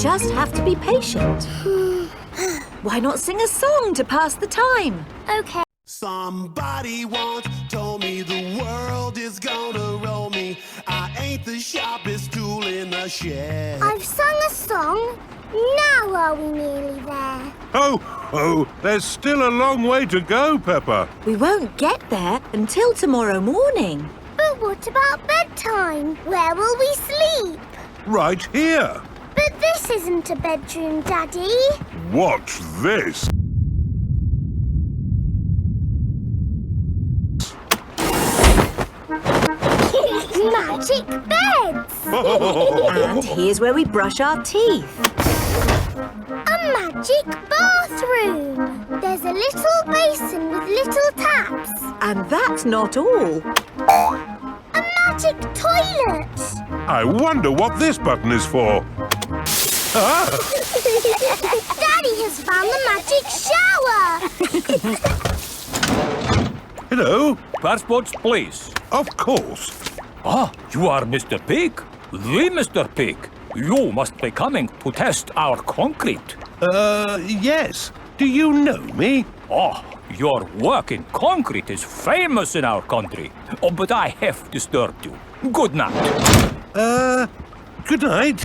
just have to be patient. Why not sing a song to pass the time? OK. Somebody once told me the world is gonna roll me. I ain't the sharpest tool in the shed. I've sung a song. Now are we nearly there? Oh, there's still a long way to go, Peppa. We won't get there until tomorrow morning. But what about bedtime? Where will we sleep? Right here. But this isn't a bedroom, Daddy. Watch this. Magic beds! And here's where we brush our teeth. A magic bathroom! There's a little basin with little taps. And that's not all. A magic toilet! I wonder what this button is for. Ah! Daddy has found the magic shower! Hello. Passports, please. Of course. Ah, you are Mr. Pig? The Mr. Pig. You must be coming to test our concrete. Yes. Do you know me? Oh, your work in concrete is famous in our country. Oh, but I have disturbed you. Good night. Good night.